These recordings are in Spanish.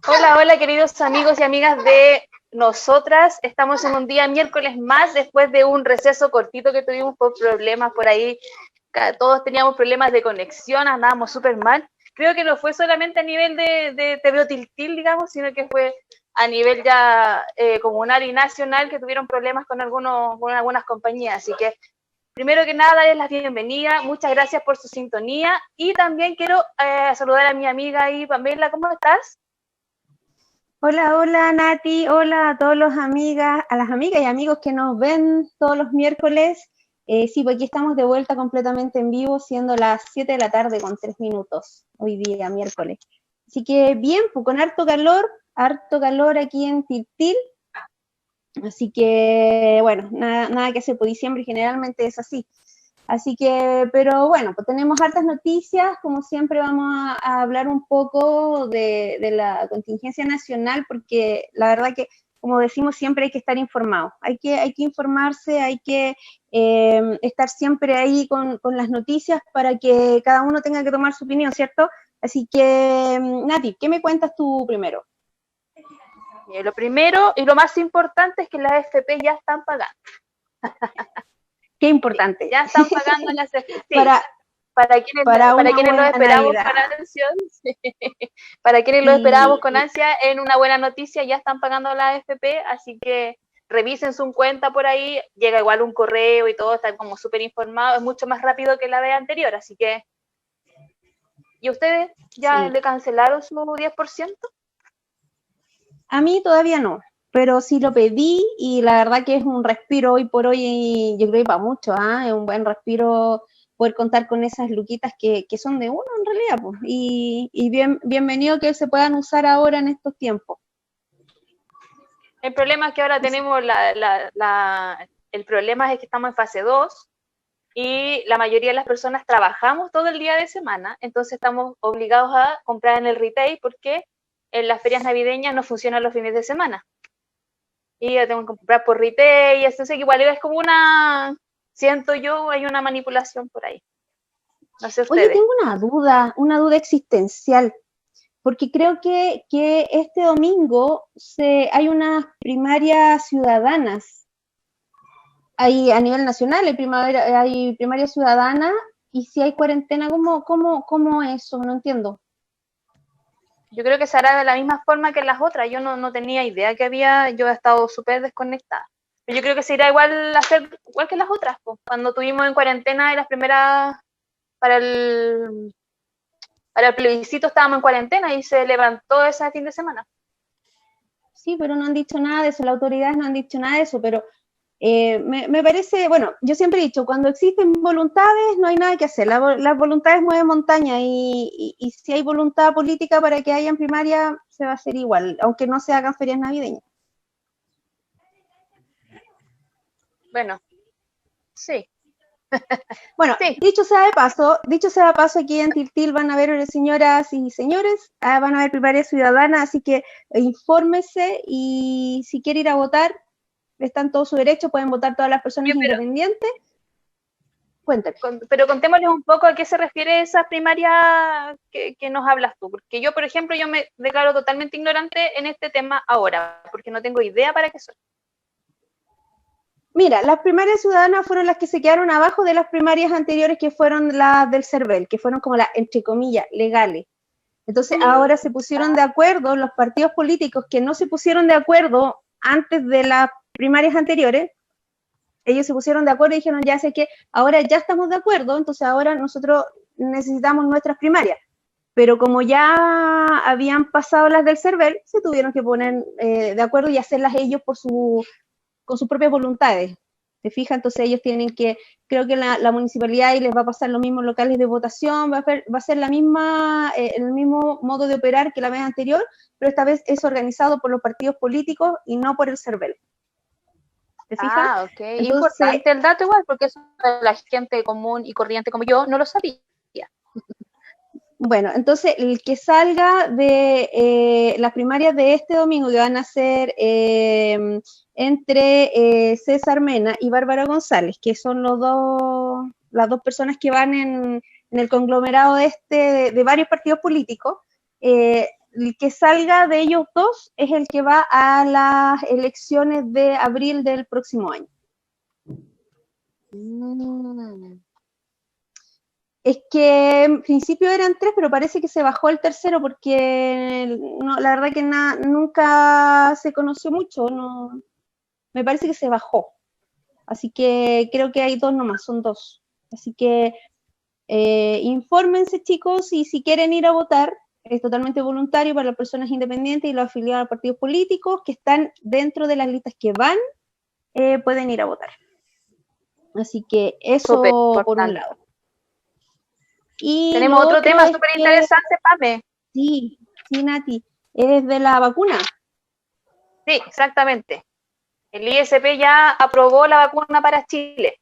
Hola, hola queridos amigos y amigas de nosotras. Estamos en un día miércoles más después de un receso cortito que tuvimos por problemas por ahí. Todos teníamos problemas de conexión, andábamos súper mal. Creo que no fue solamente a nivel de TVO Tiltil, digamos, sino que fue a nivel ya comunal y nacional que tuvieron problemas con algunas compañías. Así que primero que nada, darles la bienvenida. Muchas gracias por su sintonía. Y también quiero saludar a mi amiga ahí, Pamela. ¿Cómo estás? Hola, hola Nati, hola a todos los amigas, a las amigas y amigos que nos ven todos los miércoles. Sí, pues aquí estamos de vuelta completamente en vivo, siendo las 7 de la tarde con 3 minutos, hoy día, miércoles. Así que bien, pues con harto calor aquí en Tiltil. Así que, bueno, nada que hacer, por diciembre generalmente es así. Así que, pero bueno, pues tenemos hartas noticias, como siempre vamos a hablar un poco de la contingencia nacional, porque la verdad que, como decimos, siempre hay que estar informado, hay que informarse, hay que estar siempre ahí con las noticias para que cada uno tenga que tomar su opinión, ¿cierto? Así que, Nati, ¿qué me cuentas tú primero? Lo primero y lo más importante es que las FP ya están pagando. Qué Sí, importante. ya están pagando las FP. Sí, para, para para una quienes lo buena esperamos Navidad. con ansia, sí. Para quienes lo esperábamos Sí, con ansia, en una buena noticia ya están pagando las FP, así que revisen su cuenta por ahí, llega igual un correo y todo, están como súper informados, es mucho más rápido que la vez anterior, así que, ¿y ustedes ya sí. le cancelaron su 10%? A mí todavía no, pero sí lo pedí y la verdad que es un respiro hoy por hoy, y yo creo que para mucho, ¿ah? Es un buen respiro poder contar con esas luquitas que son de uno en realidad, pues, y bienvenido que se puedan usar ahora en estos tiempos. El problema es que ahora tenemos el problema es que estamos en fase 2 y la mayoría de las personas trabajamos todo el día de semana, entonces estamos obligados a comprar en el retail porque en las ferias navideñas no funcionan los fines de semana. Y ya tengo que comprar por retail, entonces igual es como siento yo, hay una manipulación por ahí. No sé Oye, ustedes. tengo una duda existencial, porque creo que este domingo hay unas primarias ciudadanas. Hay a nivel nacional, hay primaria ciudadana, y si hay cuarentena, ¿cómo eso? No entiendo. Yo creo que se hará de la misma forma que las otras. Yo no tenía idea que había, yo he estado súper desconectada. Pero yo creo que se irá igual a hacer igual que las otras. Pues. Cuando tuvimos en cuarentena y las primeras para el, para el plebiscito estábamos en cuarentena y se levantó ese fin de semana. Sí, pero no han dicho nada de eso, las autoridades no han dicho nada de eso, pero me parece, bueno, yo siempre he dicho, cuando existen voluntades no hay nada que hacer, las voluntades mueven montaña, y si hay voluntad política para que haya en primaria, se va a hacer igual, aunque no se hagan ferias navideñas. Bueno, sí, Bueno, sí. dicho sea de paso, aquí en Tiltil van a haber señoras y señores, van a haber primaria ciudadana, así que infórmese, y si quiere ir a votar, está en todo su derecho, pueden votar todas las personas Yo, independientes. Cuéntame. pero contémosles un poco a qué se refiere esa primaria que nos hablas tú. Porque yo, por ejemplo, yo me declaro totalmente ignorante en este tema ahora, porque no tengo idea para qué son. Mira, las primarias ciudadanas fueron las que se quedaron abajo de las primarias anteriores, que fueron las del CERVEL, que fueron como las, entre comillas, legales. Entonces ahora se pusieron de acuerdo los partidos políticos que no se pusieron de acuerdo antes de las primarias anteriores. Ellos se pusieron de acuerdo y dijeron, ya sé que ahora ya estamos de acuerdo, entonces ahora nosotros necesitamos nuestras primarias. Pero como ya habían pasado las del CERVEL, se tuvieron que poner de acuerdo y hacerlas ellos con sus propias voluntades. ¿Te fijas? Entonces ellos tienen que, creo que la municipalidad, y les va a pasar los mismos locales de votación, va a ser el mismo modo de operar que la vez anterior, pero esta vez es organizado por los partidos políticos y no por el CERVEL. ¿Te fijas? Ah, ok. Entonces, Importante el dato igual, porque eso de la gente común y corriente como yo no lo sabía. bueno, entonces el que salga de las primarias de este domingo, que van a ser entre César Mena y Bárbara González, que son las dos personas que van en el conglomerado de varios partidos políticos, el que salga de ellos dos es el que va a las elecciones de abril del próximo año. Es que en principio eran 3, pero parece que se bajó el tercero porque no, la verdad que nunca se conoció mucho, no, me parece que se bajó. Así que creo que hay 2 nomás, son 2. Así que infórmense, chicos, y si quieren ir a votar, es totalmente voluntario para las personas independientes y los afiliados a partidos políticos que están dentro de las listas que van, pueden ir a votar. Así que eso por un lado. Y tenemos otro tema súper interesante, Pame. Sí, Nati, es de la vacuna. Sí, exactamente. El ISP ya aprobó la vacuna para Chile.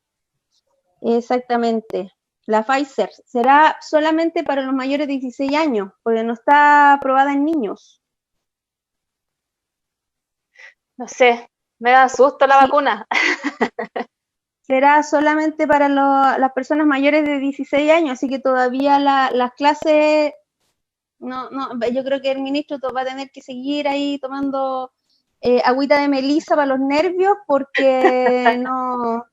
Exactamente. La Pfizer será solamente para los mayores de 16 años, porque no está aprobada en niños. No sé, me da susto la vacuna. Será solamente para las personas mayores de 16 años, así que todavía las clases, no, yo creo que el ministro va a tener que seguir ahí tomando agüita de melisa para los nervios, porque no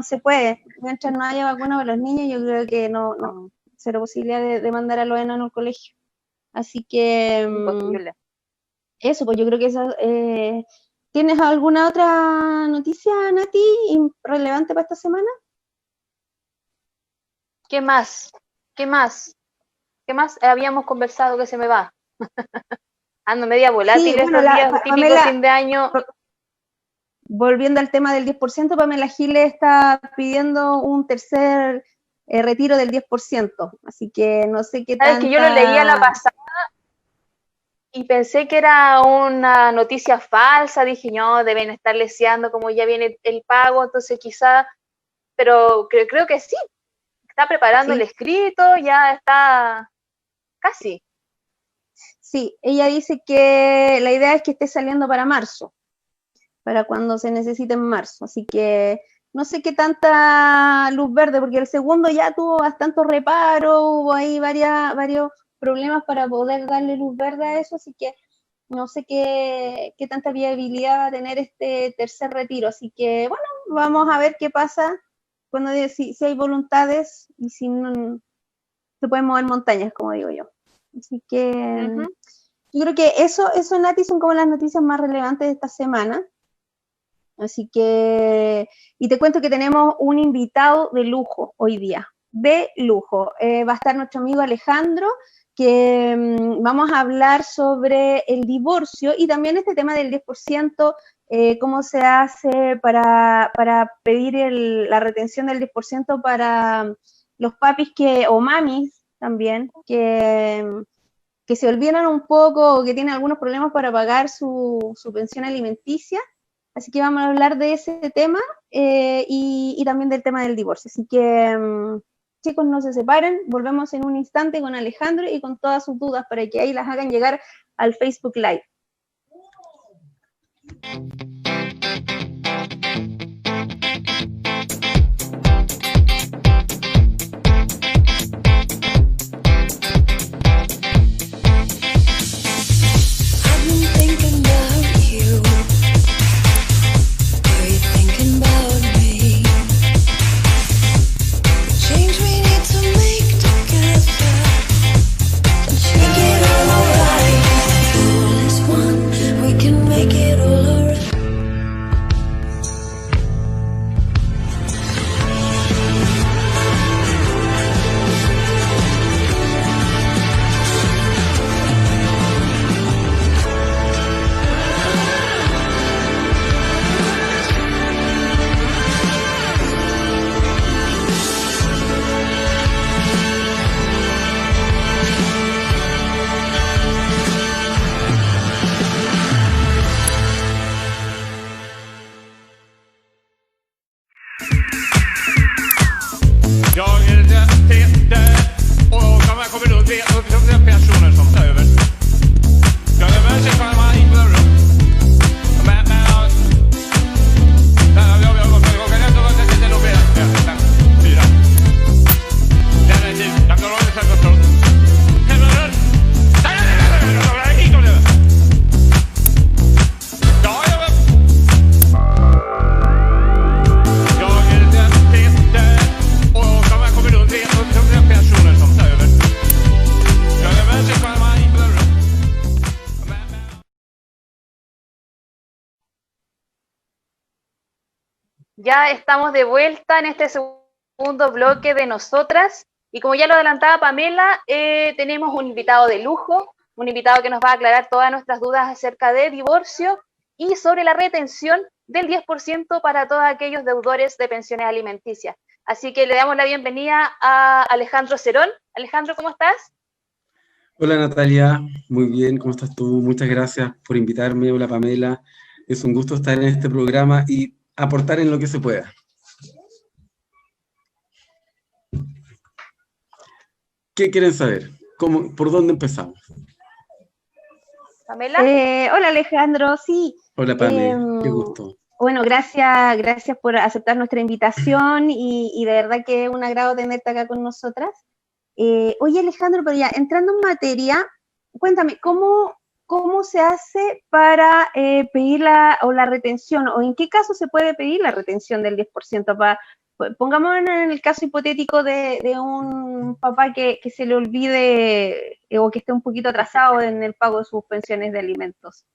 se puede. Mientras no haya vacuna para los niños, yo creo que no será posibilidad de mandar a los enanos al colegio. Así que imposible. Eso, pues yo creo que eso. ¿Tienes alguna otra noticia, Nati, relevante para esta semana? ¿Qué más? Habíamos conversado que se me va. Ando media volátil estos días, típico fin de año. Volviendo al tema del 10%, Pamela Giles está pidiendo un tercer retiro del 10%, así que no sé qué tal. Es que yo lo leía la pasada y pensé que era una noticia falsa, dije, no, deben estar leseando como ya viene el pago, entonces quizá, pero creo que sí, está preparando el escrito, ya está casi. Sí, ella dice que la idea es que esté saliendo para marzo, para cuando se necesite en marzo, así que no sé qué tanta luz verde, porque el segundo ya tuvo bastante reparo, hubo ahí varios problemas para poder darle luz verde a eso, así que no sé qué tanta viabilidad va a tener este tercer retiro, así que bueno, vamos a ver qué pasa cuando si hay voluntades y si no se pueden mover montañas, como digo yo. Así que yo creo que eso, Nati, son como las noticias más relevantes de esta semana. Así que, y te cuento que tenemos un invitado de lujo hoy día, de lujo. Va a estar nuestro amigo Alejandro, que vamos a hablar sobre el divorcio y también este tema del 10%, cómo se hace para pedir la retención del 10% para los papis o mamis también, que se olvidan un poco o que tienen algunos problemas para pagar su pensión alimenticia. Así que vamos a hablar de ese tema y también del tema del divorcio. Así que, chicos, no se separen. Volvemos en un instante con Alejandro y con todas sus dudas para que ahí las hagan llegar al Facebook Live. Ya estamos de vuelta en este segundo bloque de nosotras y como ya lo adelantaba Pamela, tenemos un invitado de lujo, un invitado que nos va a aclarar todas nuestras dudas acerca de divorcio y sobre la retención del 10% para todos aquellos deudores de pensiones alimenticias. Así que le damos la bienvenida a Alejandro Cerón. Alejandro, ¿cómo estás? Hola Natalia, muy bien, ¿cómo estás tú? Muchas gracias por invitarme. Hola Pamela, es un gusto estar en este programa y aportar en lo que se pueda. ¿Qué quieren saber? ¿Por dónde empezamos? ¿Pamela? Hola Alejandro, sí. Hola Pamela, qué gusto. Bueno, gracias por aceptar nuestra invitación y de verdad que es un agrado tenerte acá con nosotras. Oye Alejandro, pero ya entrando en materia, cuéntame, ¿cómo se hace para pedir la retención, o en qué caso se puede pedir la retención del 10%? Pongamos en el caso hipotético de un papá que se le olvide o que esté un poquito atrasado en el pago de sus pensiones de alimentos.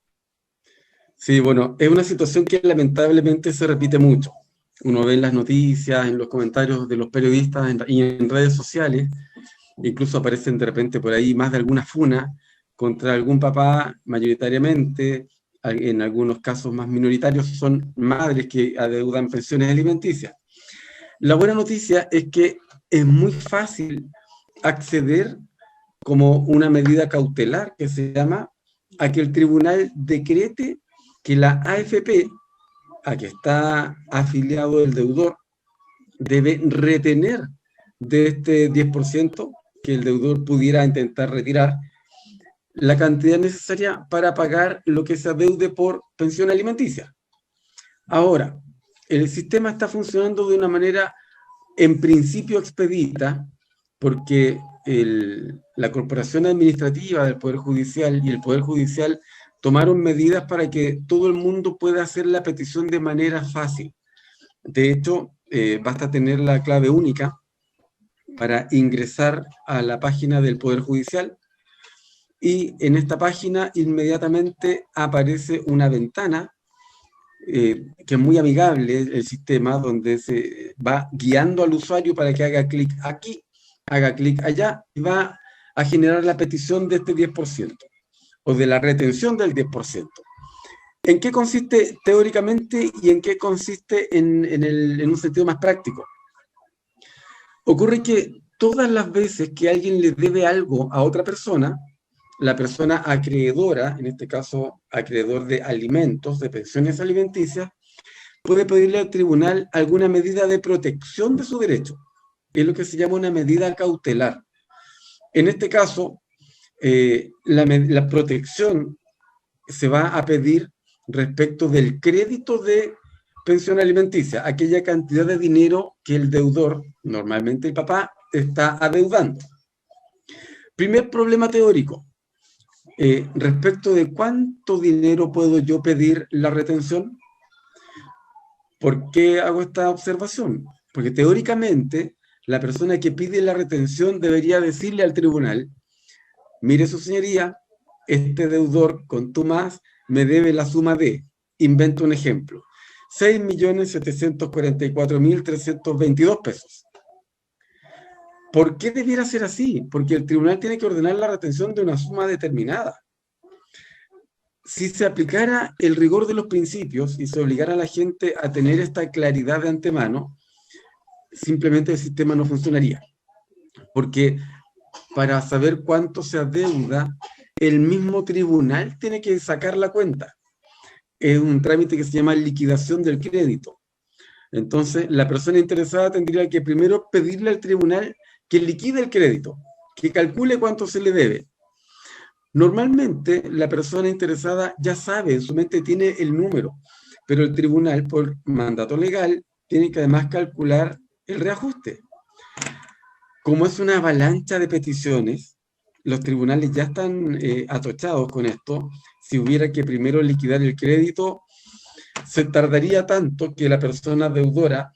Sí, bueno, es una situación que lamentablemente se repite mucho. Uno ve en las noticias, en los comentarios de los periodistas y en redes sociales, incluso aparecen de repente por ahí más de alguna funa contra algún papá, mayoritariamente, en algunos casos más minoritarios, son madres que adeudan pensiones alimenticias. La buena noticia es que es muy fácil acceder como una medida cautelar, que se llama, a que el tribunal decrete que la AFP, a que está afiliado el deudor, debe retener de este 10% que el deudor pudiera intentar retirar, la cantidad necesaria para pagar lo que se adeude por pensión alimenticia. Ahora, el sistema está funcionando de una manera, en principio, expedita, porque la Corporación Administrativa del Poder Judicial y el Poder Judicial tomaron medidas para que todo el mundo pueda hacer la petición de manera fácil. De hecho, basta tener la clave única para ingresar a la página del Poder Judicial, y en esta página inmediatamente aparece una ventana que es muy amigable, el sistema, donde se va guiando al usuario para que haga clic aquí, haga clic allá, y va a generar la petición de este 10%, o de la retención del 10%. ¿En qué consiste teóricamente y en qué consiste en un sentido más práctico? Ocurre que todas las veces que alguien le debe algo a otra persona, la persona acreedora, en este caso acreedor de alimentos, de pensiones alimenticias, puede pedirle al tribunal alguna medida de protección de su derecho. Es lo que se llama una medida cautelar. En este caso, la protección se va a pedir respecto del crédito de pensión alimenticia, aquella cantidad de dinero que el deudor, normalmente el papá, está adeudando. Primer problema teórico. Respecto de cuánto dinero puedo yo pedir la retención. ¿Por qué hago esta observación? Porque teóricamente la persona que pide la retención debería decirle al tribunal: mire su señoría, este deudor con tú más me debe la suma de, invento un ejemplo, 6.744.322 pesos. ¿Por qué debiera ser así? Porque el tribunal tiene que ordenar la retención de una suma determinada. Si se aplicara el rigor de los principios y se obligara a la gente a tener esta claridad de antemano, simplemente el sistema no funcionaría. Porque para saber cuánto se adeuda, el mismo tribunal tiene que sacar la cuenta. Es un trámite que se llama liquidación del crédito. Entonces, la persona interesada tendría que primero pedirle al tribunal que liquide el crédito, que calcule cuánto se le debe. Normalmente, la persona interesada ya sabe, en su mente tiene el número, pero el tribunal, por mandato legal, tiene que además calcular el reajuste. Como es una avalancha de peticiones, los tribunales ya están atochados con esto. Si hubiera que primero liquidar el crédito, se tardaría tanto que la persona deudora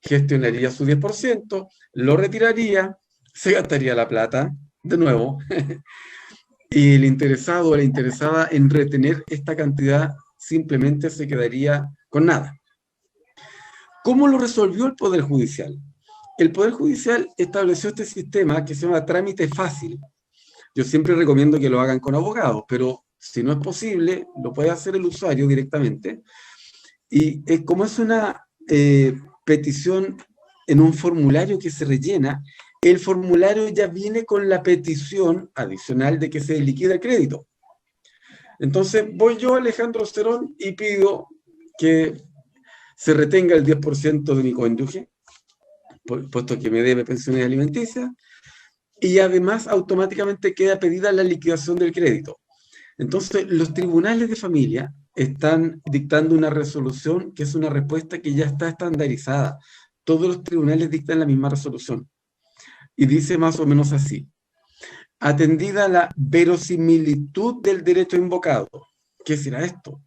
gestionaría su 10%, lo retiraría, se gastaría la plata de nuevo, y el interesado o la interesada en retener esta cantidad simplemente se quedaría con nada. ¿Cómo lo resolvió el Poder Judicial? El Poder Judicial estableció este sistema que se llama trámite fácil. Yo siempre recomiendo que lo hagan con abogados, pero si no es posible, lo puede hacer el usuario directamente. Y como es una petición en un formulario que se rellena, el formulario ya viene con la petición adicional de que se liquide el crédito. Entonces voy yo, Alejandro Cerón, y pido que se retenga el 10% de mi cónyuge, puesto que me debe pensiones alimenticias, y además automáticamente queda pedida la liquidación del crédito. Entonces los tribunales de familia están dictando una resolución que es una respuesta que ya está estandarizada. Todos los tribunales dictan la misma resolución. Y dice más o menos así: atendida la verosimilitud del derecho invocado. ¿Qué será esto?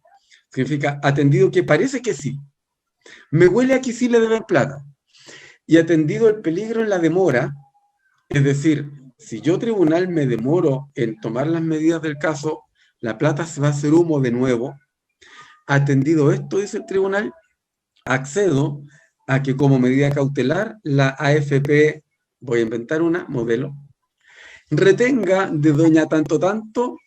Significa atendido que parece que sí. Me huele a que sí le deben plata. Y atendido el peligro en la demora, es decir, si yo tribunal me demoro en tomar las medidas del caso, la plata se va a hacer humo de nuevo. Atendido esto, dice el tribunal, accedo a que como medida cautelar la AFP, voy a inventar una, modelo, retenga de doña tanto tanto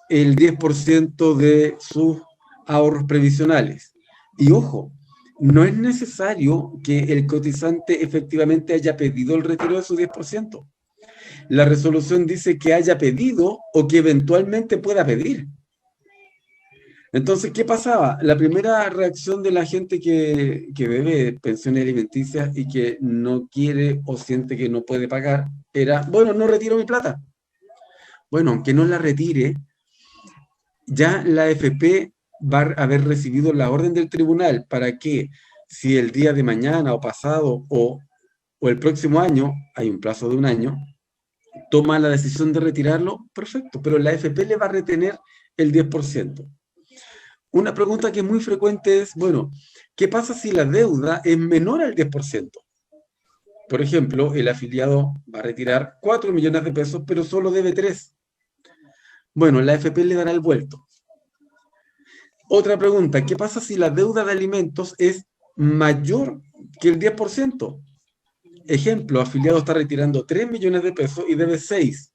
el 10% de sus ahorros previsionales. Y ojo, no es necesario que el cotizante efectivamente haya pedido el retiro de su 10%. La resolución dice que haya pedido o que eventualmente pueda pedir. Entonces, ¿qué pasaba? La primera reacción de la gente que debe pensiones alimenticias y que no quiere o siente que no puede pagar era, bueno, no retiro mi plata. Bueno, aunque no la retire, ya la AFP va a haber recibido la orden del tribunal para que si el día de mañana o pasado o el próximo año, hay un plazo de un año, toma la decisión de retirarlo, perfecto, pero la AFP le va a retener el 10%. Una pregunta que es muy frecuente es, bueno, ¿qué pasa si la deuda es menor al 10%? Por ejemplo, el afiliado va a retirar 4 millones de pesos, pero solo debe 3. Bueno, la AFP le dará el vuelto. Otra pregunta, ¿qué pasa si la deuda de alimentos es mayor que el 10%? Ejemplo, afiliado está retirando 3 millones de pesos y debe 6.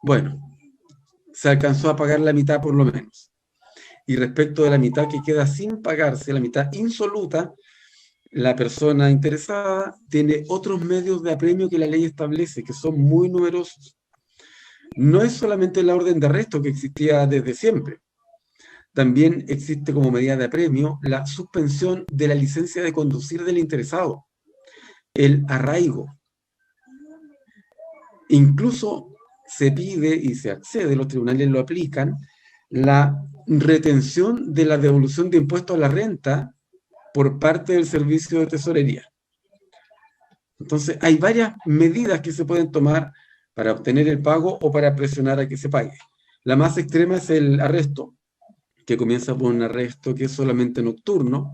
Bueno, se alcanzó a pagar la mitad por lo menos. Y respecto de la mitad que queda sin pagarse, la mitad insoluta, la persona interesada tiene otros medios de apremio que la ley establece, que son muy numerosos. No es solamente la orden de arresto que existía desde siempre. También existe como medida de apremio la suspensión de la licencia de conducir del interesado, el arraigo. Incluso se pide y se accede, los tribunales lo aplican, la retención de la devolución de impuestos a la renta por parte del servicio de tesorería. Entonces, hay varias medidas que se pueden tomar para obtener el pago o para presionar a que se pague. La más extrema es el arresto, que comienza por un arresto que es solamente nocturno,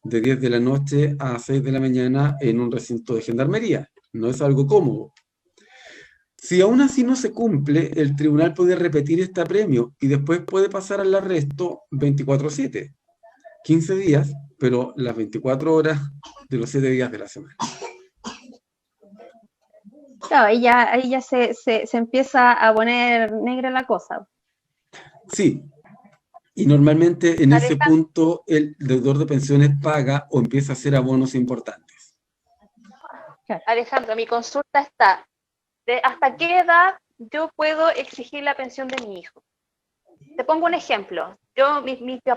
de 10 de la noche a 6 de la mañana en un recinto de gendarmería. No es algo cómodo. Si aún así no se cumple, el tribunal puede repetir este apremio y después puede pasar al arresto 24/7. 15 días, pero las 24 horas de los 7 días de la semana. Claro, ahí ya se empieza a poner negra la cosa. Sí, y normalmente en ese punto el deudor de pensiones paga o empieza a hacer abonos importantes. Alejandro, mi consulta está: ¿hasta qué edad yo puedo exigir la pensión de mi hijo? Te pongo un ejemplo.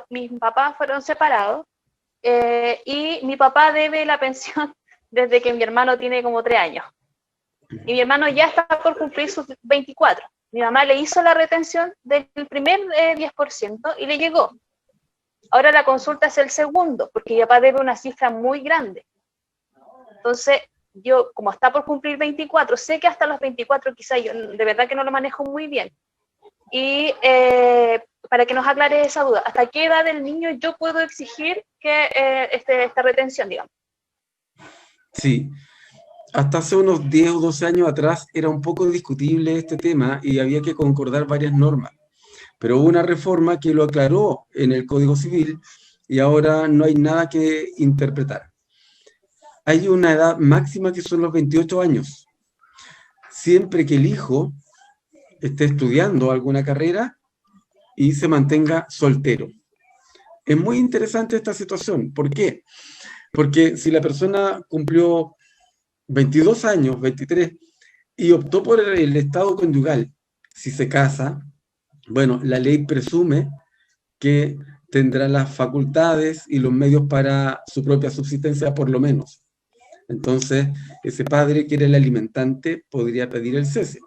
Mis papás fueron separados y mi papá debe la pensión desde que mi hermano tiene como 3 años. Y mi hermano ya está por cumplir sus 24. Mi mamá le hizo la retención del primer 10% y le llegó. Ahora la consulta es el segundo, porque mi papá debe una cifra muy grande. Entonces, yo, como está por cumplir 24, sé que hasta los 24 quizá yo de verdad que no lo manejo muy bien. Y para que nos aclare esa duda, ¿hasta qué edad del niño yo puedo exigir que esta retención, digamos? Sí, hasta hace unos 10 o 12 años atrás era un poco discutible este tema y había que concordar varias normas. Pero hubo una reforma que lo aclaró en el Código Civil y ahora no hay nada que interpretar. hay una edad máxima que son los 28 años. Siempre que el hijo esté estudiando alguna carrera y se mantenga soltero. Es muy interesante esta situación. ¿Por qué? Porque si la persona cumplió 22 años, 23, y optó por el estado conyugal, si se casa, bueno, la ley presume que tendrá las facultades y los medios para su propia subsistencia, por lo menos. Entonces, ese padre que era el alimentante podría pedir el cese.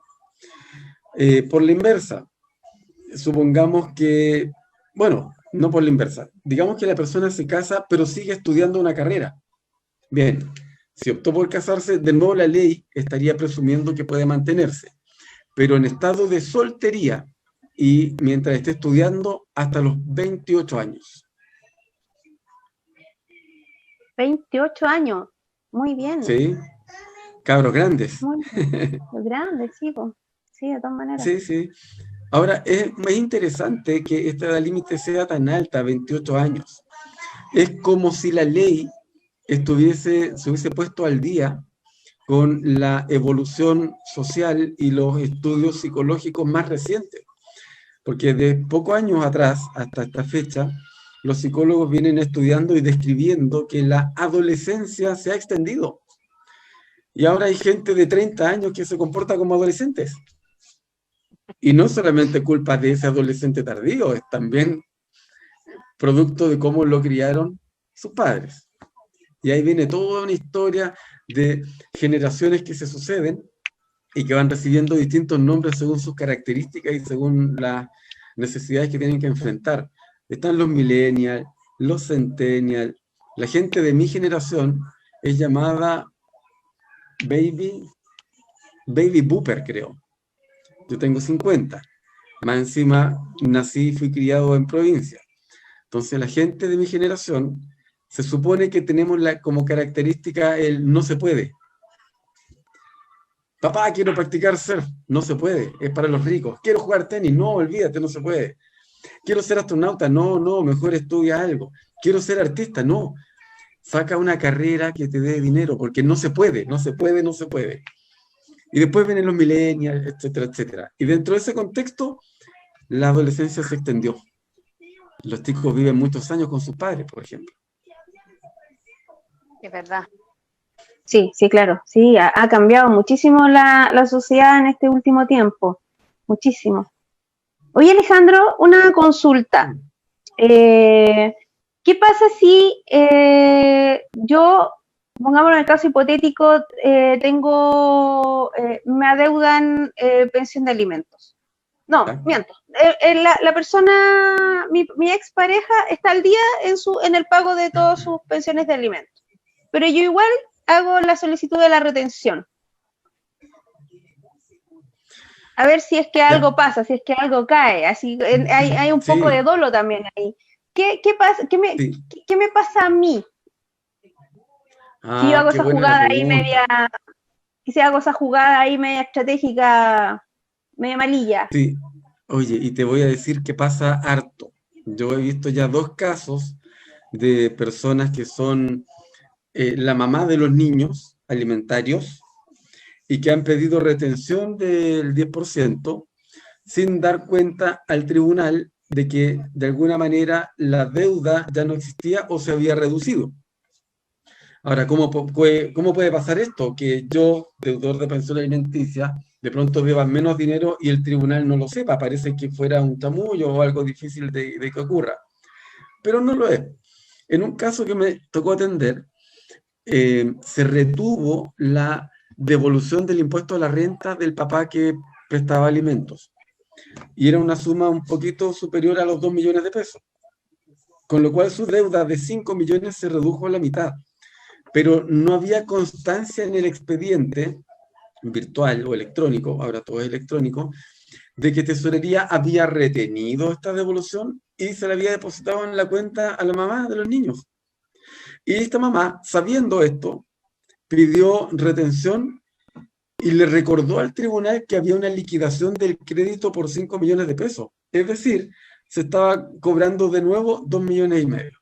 Por la inversa, supongamos que, bueno, no por la inversa, digamos que la persona se casa pero sigue estudiando una carrera. Bien, si optó por casarse, de nuevo la ley estaría presumiendo que puede mantenerse, pero en estado de soltería y mientras esté estudiando hasta los 28 años. 28 años, muy bien. ¿Sí? Cabros grandes. Muy grandes, sí, pues. Sí, de todas maneras. Sí, sí. Ahora, es interesante que esta edad límite sea tan alta, 28 años. Es como si la ley se hubiese puesto al día con la evolución social y los estudios psicológicos más recientes. Porque de pocos años atrás, hasta esta fecha, los psicólogos vienen estudiando y describiendo que la adolescencia se ha extendido. Y ahora hay gente de 30 años que se comporta como adolescentes. Y no solamente culpa de ese adolescente tardío, es también producto de cómo lo criaron sus padres. Y ahí viene toda una historia de generaciones que se suceden y que van recibiendo distintos nombres según sus características y según las necesidades que tienen que enfrentar. Están los millennials, los centennials, la gente de mi generación es llamada baby boomer, creo. Yo tengo 50, más encima nací y fui criado en provincia. Entonces la gente de mi generación se supone que tenemos como característica el no se puede. Papá, quiero practicar surf, no se puede, es para los ricos. Quiero jugar tenis, no, olvídate, no se puede. Quiero ser astronauta, no, mejor estudia algo. Quiero ser artista, no. Saca una carrera que te dé dinero, porque no se puede. Y después vienen los millennials, etcétera, etcétera. Y dentro de ese contexto, la adolescencia se extendió. Los chicos viven muchos años con sus padres, por ejemplo. Es verdad. Sí, sí, claro. Sí, ha cambiado muchísimo la sociedad en este último tiempo. Muchísimo. Oye, Alejandro, una consulta. ¿Qué pasa si yo, pongámoslo en el caso hipotético, me adeudan pensión de alimentos? No, miento. La persona, mi expareja, está al día en el pago de todas sus pensiones de alimentos. Pero yo igual hago la solicitud de la retención. A ver si es que algo pasa, si es que algo cae. Así hay un poco de dolo también ahí. ¿Qué pasa? ¿Qué me pasa a mí? Si yo hago esa jugada ahí media, si hago esa jugada ahí media estratégica, media malilla. Sí, oye, y te voy a decir que pasa harto. Yo he visto ya 2 casos de personas que son la mamá de los niños alimentarios y que han pedido retención del 10% sin dar cuenta al tribunal de que de alguna manera la deuda ya no existía o se había reducido. Ahora, ¿cómo puede pasar esto? Que yo, deudor de pensión alimenticia, de pronto deba menos dinero y el tribunal no lo sepa. Parece que fuera un chamullo o algo difícil de que ocurra. Pero no lo es. En un caso que me tocó atender, se retuvo la devolución del impuesto a la renta del papá que prestaba alimentos. Y era una suma un poquito superior a los 2 millones de pesos. Con lo cual su deuda de 5 millones se redujo a la mitad. Pero no había constancia en el expediente virtual o electrónico, ahora todo es electrónico, de que Tesorería había retenido esta devolución y se la había depositado en la cuenta a la mamá de los niños. Y esta mamá, sabiendo esto, pidió retención y le recordó al tribunal que había una liquidación del crédito por 5 millones de pesos. Es decir, se estaba cobrando de nuevo 2,5 millones.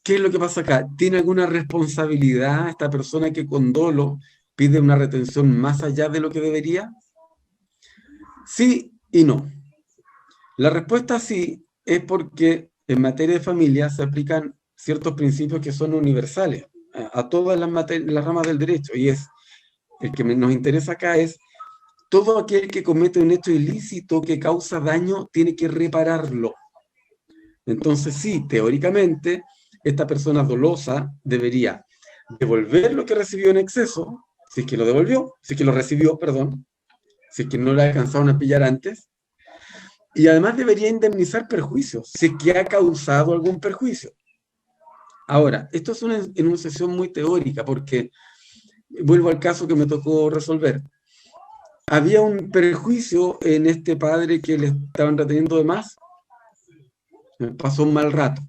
¿qué es lo que pasa acá? ¿Tiene alguna responsabilidad esta persona que con dolo pide una retención más allá de lo que debería? Sí y no. La respuesta sí es porque en materia de familia se aplican ciertos principios que son universales a todas las ramas del derecho, y es el que nos interesa acá es todo aquel que comete un hecho ilícito que causa daño tiene que repararlo. Entonces sí, teóricamente, esta persona dolosa debería devolver lo que recibió en exceso, si es que lo devolvió, si es que lo recibió, perdón, si es que no lo alcanzaron a pillar antes, y además debería indemnizar perjuicios, si es que ha causado algún perjuicio. Ahora, esto es una enunciación muy teórica, porque vuelvo al caso que me tocó resolver. Había un perjuicio en este padre que le estaban reteniendo de más, pasó un mal rato,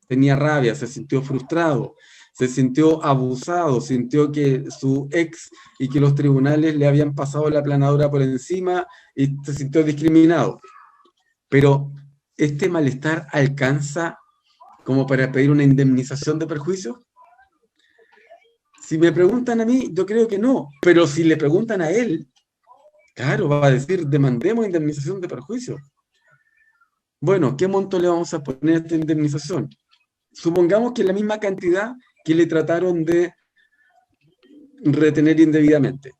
tenía rabia, se sintió frustrado, se sintió abusado, sintió que su ex y que los tribunales le habían pasado la aplanadora por encima y se sintió discriminado. Pero este malestar alcanza como para pedir una indemnización de perjuicio. Si me preguntan a mí, yo creo que no, pero si le preguntan a él, claro, va a decir, demandemos indemnización de perjuicio. Bueno, ¿qué monto le vamos a poner a esta indemnización? Supongamos que la misma cantidad que le trataron de retener indebidamente.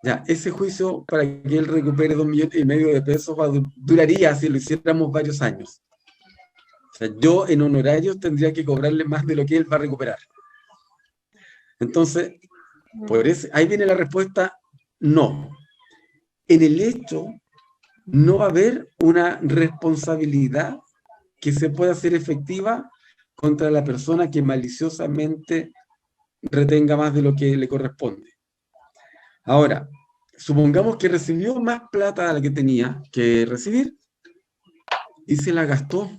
Ya, ese juicio para que él recupere 2,5 millones de pesos duraría, si lo hiciéramos, varios años. O sea, yo en honorarios tendría que cobrarle más de lo que él va a recuperar. Entonces, ahí viene la respuesta, no. En el hecho, no va a haber una responsabilidad que se pueda hacer efectiva contra la persona que maliciosamente retenga más de lo que le corresponde. Ahora, supongamos que recibió más plata de la que tenía que recibir y se la gastó.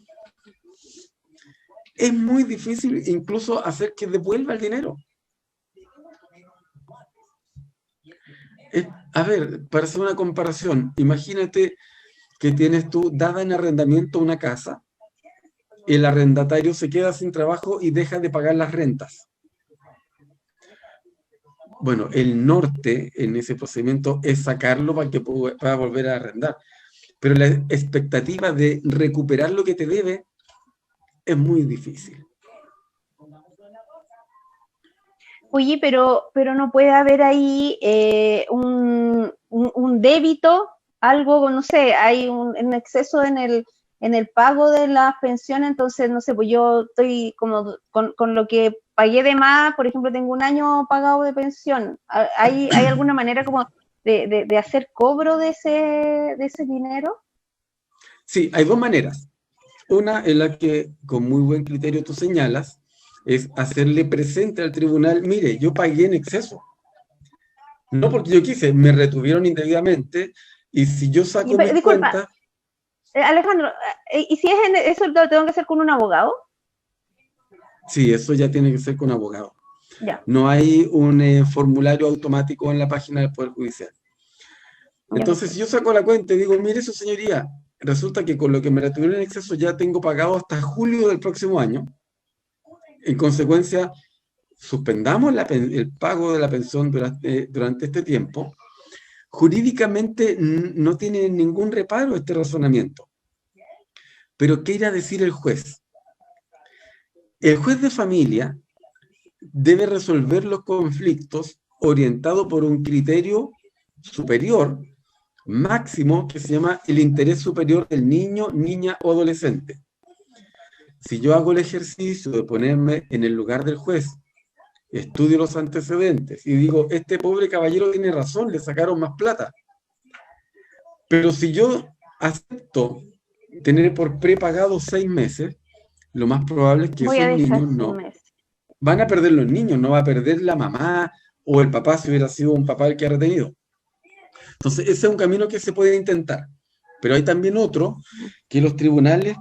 Es muy difícil incluso hacer que devuelva el dinero. A ver, para hacer una comparación, imagínate que tienes tú dada en arrendamiento una casa, el arrendatario se queda sin trabajo y deja de pagar las rentas. Bueno, el norte en ese procedimiento es sacarlo para que pueda volver a arrendar. Pero la expectativa de recuperar lo que te debe es muy difícil. Oye, pero no puede haber ahí un débito, algo, no sé, hay un exceso en el pago de las pensiones, entonces, no sé, pues yo estoy como con lo que pagué de más, por ejemplo, tengo un año pagado de pensión. ¿Hay alguna manera como de hacer cobro de ese dinero? Sí, hay dos maneras. Una en la que con muy buen criterio tú señalas, es hacerle presente al tribunal, mire, yo pagué en exceso. No porque yo quise, me retuvieron indebidamente, y si yo saco mis cuentas... Alejandro, ¿y si es eso lo tengo que hacer con un abogado? Sí, eso ya tiene que ser con abogado. Ya. No hay un formulario automático en la página del Poder Judicial. Entonces, si yo saco la cuenta y digo, mire, su señoría, resulta que con lo que me retuvieron en exceso ya tengo pagado hasta julio del próximo año. En consecuencia, suspendamos el pago de la pensión durante este tiempo. Jurídicamente no tiene ningún reparo este razonamiento. Pero ¿qué irá a decir el juez? El juez de familia debe resolver los conflictos orientado por un criterio superior, máximo, que se llama el interés superior del niño, niña o adolescente. Si yo hago el ejercicio de ponerme en el lugar del juez, estudio los antecedentes y digo, este pobre caballero tiene razón, le sacaron más plata. Pero si yo acepto tener por prepagado 6 meses, lo más probable es que esos niños no van a perder los niños, no va a perder la mamá o el papá si hubiera sido un papá el que ha retenido. Entonces, ese es un camino que se puede intentar. Pero hay también otro, que los tribunales,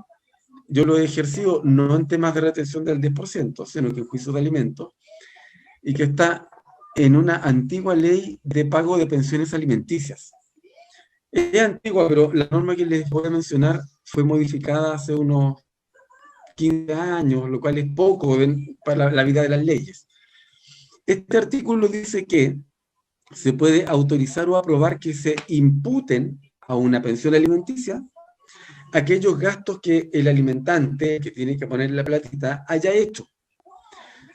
yo lo he ejercido no en temas de retención del 10%, sino que en juicios de alimentos, y que está en una antigua ley de pago de pensiones alimenticias. Es antigua, pero la norma que les voy a mencionar fue modificada hace unos 15 años, lo cual es poco para la vida de las leyes. Este artículo dice que se puede autorizar o aprobar que se imputen a una pensión alimenticia aquellos gastos que el alimentante, que tiene que poner la platita, haya hecho,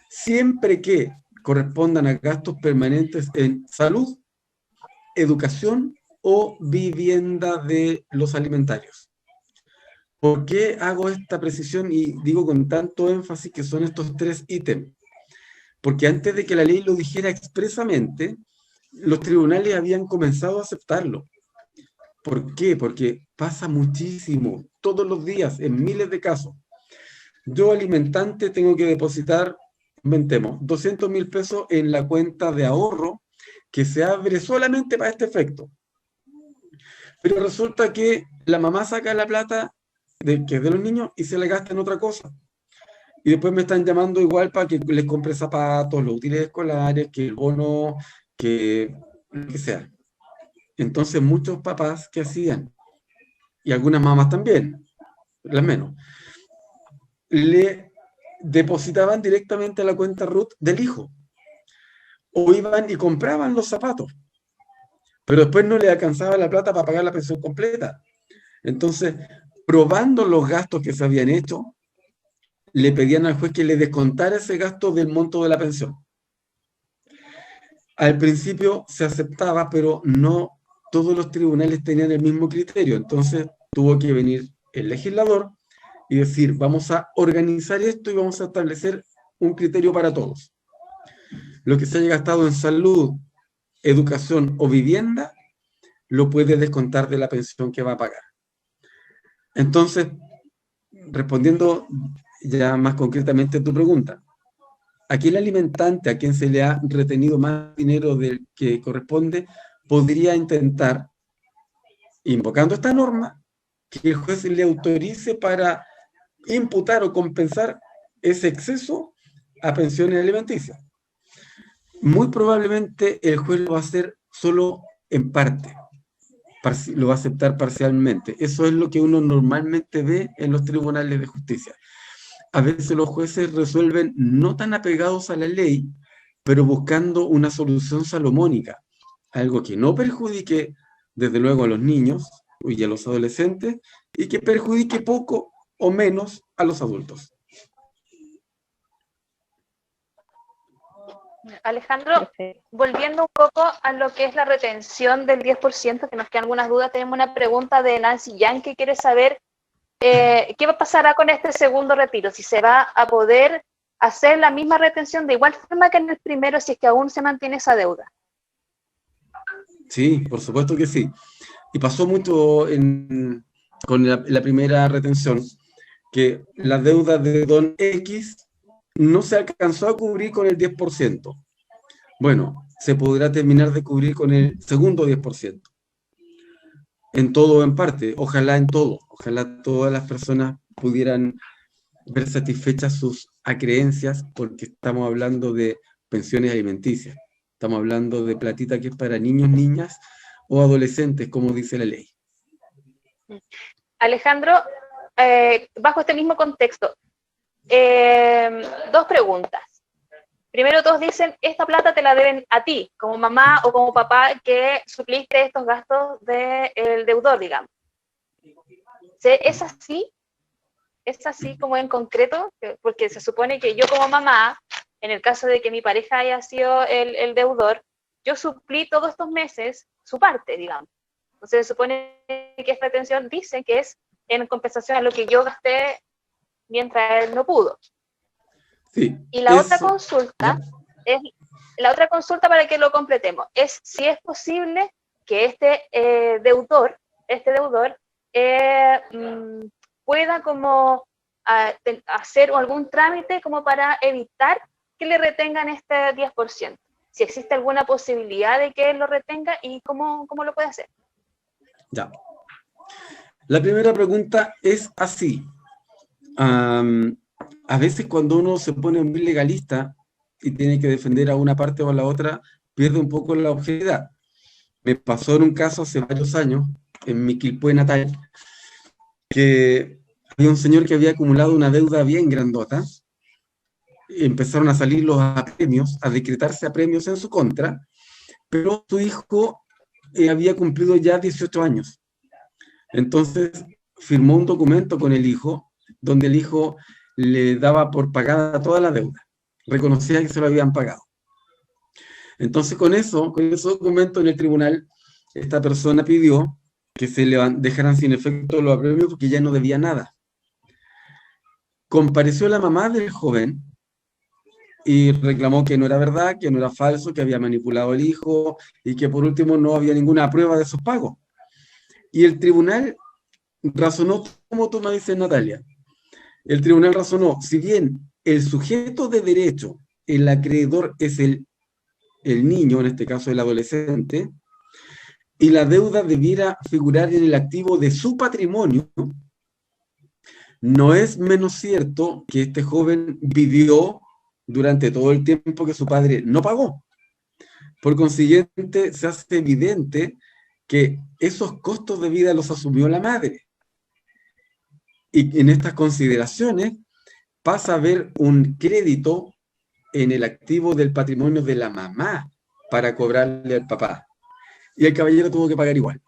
siempre que correspondan a gastos permanentes en salud, educación o vivienda de los alimentarios. ¿Por qué hago esta precisión y digo con tanto énfasis que son estos 3 ítems? Porque antes de que la ley lo dijera expresamente, los tribunales habían comenzado a aceptarlo. ¿Por qué? Porque pasa muchísimo, todos los días, en miles de casos. Yo, alimentante, tengo que depositar, inventemos, 200.000 pesos en la cuenta de ahorro que se abre solamente para este efecto. Pero resulta que la mamá saca la plata que es de los niños y se la gasta en otra cosa. Y después me están llamando igual para que les compre zapatos, los útiles escolares, que el bono, que lo que sea. Entonces muchos papás, ¿qué hacían? Y algunas mamás también, las menos, le depositaban directamente a la cuenta RUT del hijo. O iban y compraban los zapatos. Pero después no le alcanzaba la plata para pagar la pensión completa. Entonces, probando los gastos que se habían hecho, le pedían al juez que le descontara ese gasto del monto de la pensión. Al principio se aceptaba, pero no todos los tribunales tenían el mismo criterio. Entonces tuvo que venir el legislador y decir, vamos a organizar esto y vamos a establecer un criterio para todos. Lo que se haya gastado en salud, educación o vivienda, lo puede descontar de la pensión que va a pagar. Entonces, respondiendo ya más concretamente a tu pregunta, aquí el alimentante, a quien se le ha retenido más dinero del que corresponde, podría intentar, invocando esta norma, que el juez le autorice para imputar o compensar ese exceso a pensiones alimenticias. Muy probablemente el juez lo va a hacer solo en parte, lo va a aceptar parcialmente. Eso es lo que uno normalmente ve en los tribunales de justicia. A veces los jueces resuelven no tan apegados a la ley, pero buscando una solución salomónica, algo que no perjudique, desde luego, a los niños y a los adolescentes, y que perjudique poco o menos a los adultos. Alejandro, volviendo un poco a lo que es la retención del 10%, que nos quedan algunas dudas, tenemos una pregunta de Nancy Yang que quiere saber ¿qué pasará con este segundo retiro? Si se va a poder hacer la misma retención de igual forma que en el primero, si es que aún se mantiene esa deuda. Sí, por supuesto que sí. Y pasó mucho con la primera retención, que la deuda de don X no se alcanzó a cubrir con el 10%. Bueno, se podrá terminar de cubrir con el segundo 10%. En todo o en parte, ojalá en todo. Ojalá todas las personas pudieran ver satisfechas sus acreencias, porque estamos hablando de pensiones alimenticias. Estamos hablando de platita que es para niños, niñas o adolescentes, como dice la ley. Alejandro, bajo este mismo contexto, 2 preguntas. Primero, todos dicen, esta plata te la deben a ti, como mamá o como papá, que supliste estos gastos del deudor, digamos. ¿Es así? ¿Es así como en concreto? Porque se supone que yo como mamá, en el caso de que mi pareja haya sido el deudor, yo suplí todos estos meses su parte, digamos. Entonces se supone que esta atención dice que es en compensación a lo que yo gasté mientras él no pudo. Sí, y la otra consulta es, la otra consulta para que lo completemos, es si es posible que este deudor pueda como hacer algún trámite como para evitar que le retengan este 10%. Si existe alguna posibilidad de que él lo retenga y cómo lo puede hacer. Ya. La primera pregunta es así. A veces cuando uno se pone muy legalista y tiene que defender a una parte o a la otra, pierde un poco la objetividad. Me pasó en un caso hace varios años, en mi Quilpué natal, que había un señor que había acumulado una deuda bien grandota, empezaron a salir los apremios, a decretarse apremios en su contra, pero su hijo había cumplido ya 18 años. Entonces firmó un documento con el hijo, donde el hijo le daba por pagada toda la deuda, reconocía que se lo habían pagado. Entonces con ese documento en el tribunal, esta persona pidió que se le dejaran sin efecto los apremios porque ya no debía nada. Compareció la mamá del joven y reclamó que no era verdad, que no era falso, que había manipulado al hijo y que por último no había ninguna prueba de sus pagos. Y el tribunal razonó como tú me dices, Natalia. El tribunal razonó, si bien el sujeto de derecho, el acreedor es el niño, en este caso el adolescente, y la deuda debiera figurar en el activo de su patrimonio, no es menos cierto que este joven vivió durante todo el tiempo que su padre no pagó. Por consiguiente, se hace evidente que esos costos de vida los asumió la madre. Y en estas consideraciones pasa a haber un crédito en el activo del patrimonio de la mamá para cobrarle al papá. Y el caballero tuvo que pagar igual.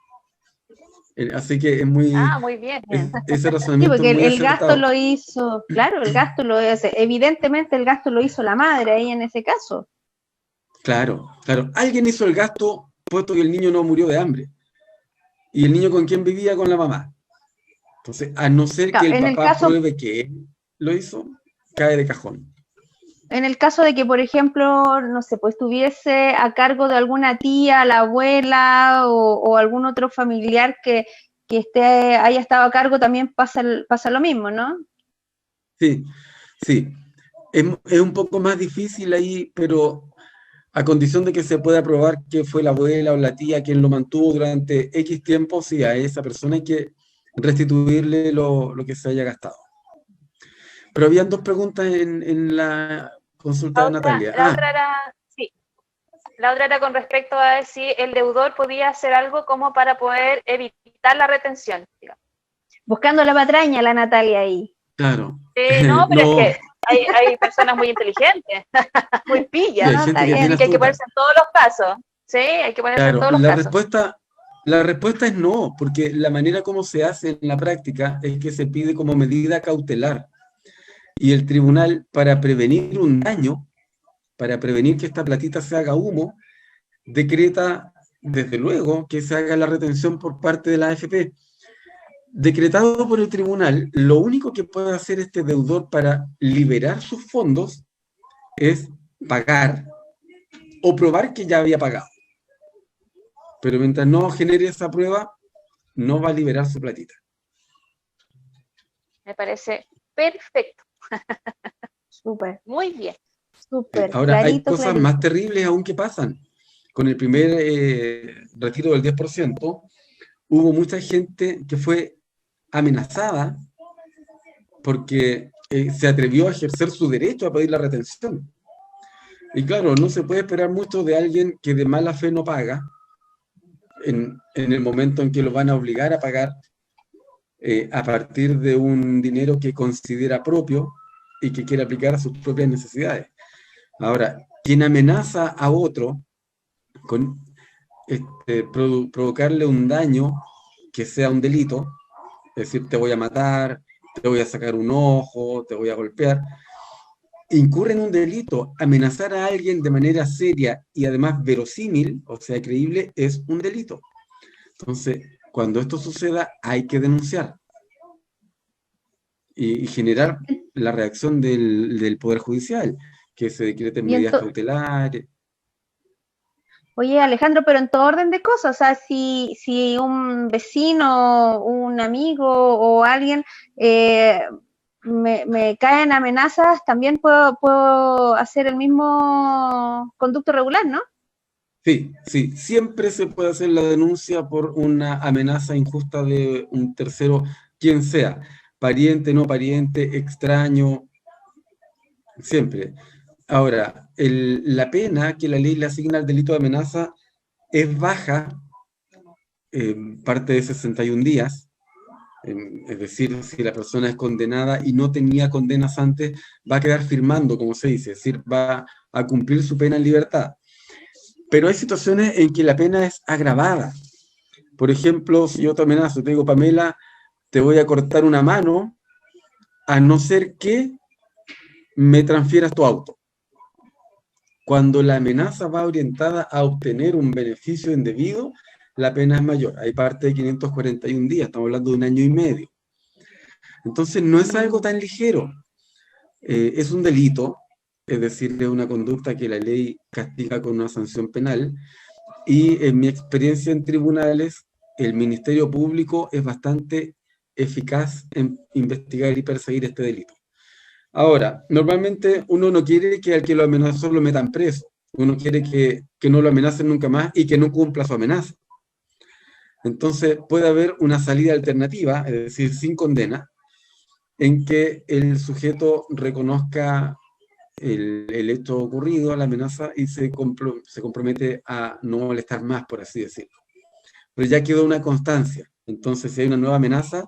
Así que es muy... muy bien. Ese razonamiento sí, porque es muy el gasto acertado. lo hizo, claro, el gasto lo hace. Evidentemente el gasto lo hizo la madre ahí en ese caso. Claro, claro. Alguien hizo el gasto, puesto que el niño no murió de hambre. ¿Y el niño con quién vivía? Con la mamá. Entonces, a no ser que el papá pruebe que él lo hizo, cae de cajón. En el caso de que, por ejemplo, no sé, pues estuviese a cargo de alguna tía, la abuela o algún otro familiar que haya estado a cargo, también pasa lo mismo, ¿no? Sí, sí. Es un poco más difícil ahí, pero a condición de que se pueda probar que fue la abuela o la tía quien lo mantuvo durante X tiempo, sí, a esa persona hay que restituirle lo que se haya gastado. Pero habían dos preguntas en la consulta de Natalia. La otra era con respecto a si el deudor podía hacer algo como para poder evitar la retención. Digamos. Buscando la patraña, la Natalia ahí. Claro. No, pero no. Es que hay personas muy inteligentes, muy pillas, ¿no? Está bien. Y que hay que ponerse en todos los casos. Sí, hay que ponerse en todos los casos. La respuesta es no, porque la manera como se hace en la práctica es que se pide como medida cautelar. Y el tribunal, para prevenir un daño, para prevenir que esta platita se haga humo, decreta, desde luego, que se haga la retención por parte de la AFP. Decretado por el tribunal, lo único que puede hacer este deudor para liberar sus fondos es pagar o probar que ya había pagado. Pero mientras no genere esa prueba, no va a liberar su platita. Me parece perfecto. Súper. Muy bien. Súper. Ahora, hay cosas más terribles aún que pasan. Con el primer retiro del 10%, hubo mucha gente que fue amenazada porque se atrevió a ejercer su derecho a pedir la retención. Y claro, no se puede esperar mucho de alguien que de mala fe no paga en el momento en que lo van a obligar a pagar a partir de un dinero que considera propio y que quiere aplicar a sus propias necesidades. Ahora, quien amenaza a otro con provocarle un daño que sea un delito, es decir, te voy a matar, te voy a sacar un ojo, te voy a golpear, incurre en un delito. Amenazar a alguien de manera seria y además verosímil, o sea, creíble, es un delito. Entonces, cuando esto suceda, hay que denunciar y generar la reacción del Poder Judicial, que se decreten medidas cautelares. Oye, Alejandro, pero en todo orden de cosas, o sea, si un vecino, un amigo o alguien me cae en amenazas, también puedo hacer el mismo conducto regular, ¿no? Sí, siempre se puede hacer la denuncia por una amenaza injusta de un tercero, quien sea, pariente, no pariente, extraño, siempre. Ahora, la pena que la ley le asigna al delito de amenaza es baja, parte de 61 días, Es decir, si la persona es condenada y no tenía condenas antes, va a quedar firmando, como se dice, es decir, va a cumplir su pena en libertad. Pero hay situaciones en que la pena es agravada. Por ejemplo, si yo te amenazo, te digo, Pamela, te voy a cortar una mano, a no ser que me transfieras tu auto. Cuando la amenaza va orientada a obtener un beneficio indebido, la pena es mayor. Hay parte de 541 días, estamos hablando de 1 año y medio. Entonces, no es algo tan ligero. Es un delito, es decir, es una conducta que la ley castiga con una sanción penal, y en mi experiencia en tribunales, el Ministerio Público es bastante eficaz en investigar y perseguir este delito. Ahora, normalmente uno no quiere que al que lo amenazó lo metan preso, uno quiere que no lo amenacen nunca más y que no cumpla su amenaza. Entonces puede haber una salida alternativa, es decir, sin condena, en que el sujeto reconozca el hecho ocurrido, la amenaza, y se compromete a no molestar más, por así decirlo. Pero ya quedó una constancia. Entonces, si hay una nueva amenaza,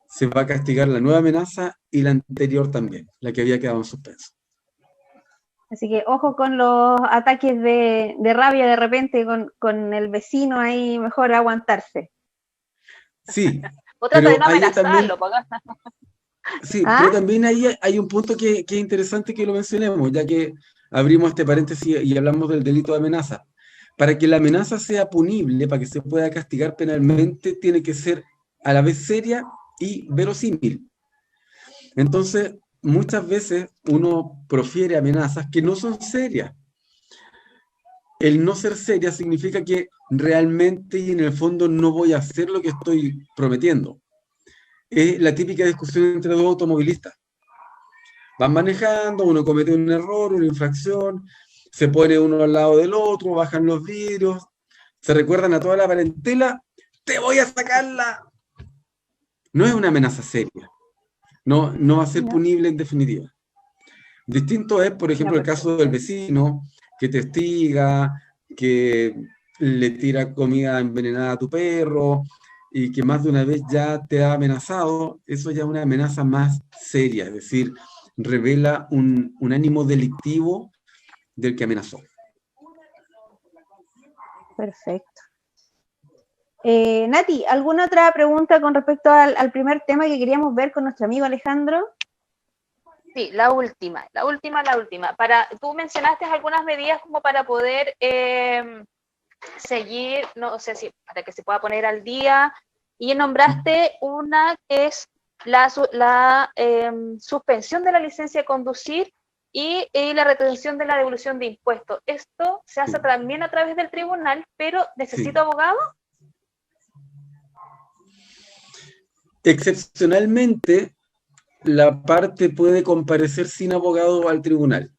se va a castigar la nueva amenaza y la anterior también, la que había quedado en suspenso. Así que ojo con los ataques de rabia de repente con el vecino ahí, mejor aguantarse. Sí. O trata de no amenazarlo. Sí, pero también ahí hay un punto que es interesante que lo mencionemos, ya que abrimos este paréntesis y hablamos del delito de amenaza. Para que la amenaza sea punible, para que se pueda castigar penalmente, tiene que ser a la vez seria y verosímil. Entonces, muchas veces uno profiere amenazas que no son serias. El no ser seria significa que realmente y en el fondo no voy a hacer lo que estoy prometiendo. Es la típica discusión entre dos automovilistas. Van manejando, uno comete un error, una infracción, se pone uno al lado del otro, bajan los vidrios, se recuerdan a toda la parentela, ¡te voy a sacarla! No es una amenaza seria. No va a ser punible en definitiva. Distinto es, por ejemplo, el caso del vecino que te testiga, que le tira comida envenenada a tu perro y que más de una vez ya te ha amenazado. Eso ya es una amenaza más seria, es decir, revela un ánimo delictivo del que amenazó. Perfecto. Nati, ¿alguna otra pregunta con respecto al primer tema que queríamos ver con nuestro amigo Alejandro? Sí, la última. Tú mencionaste algunas medidas como para poder seguir, no sé si para que se pueda poner al día, y nombraste una que es la suspensión de la licencia de conducir y la retención de la devolución de impuestos. Esto se hace también a través del tribunal, pero ¿necesito abogado? Excepcionalmente, la parte puede comparecer sin abogado al tribunal.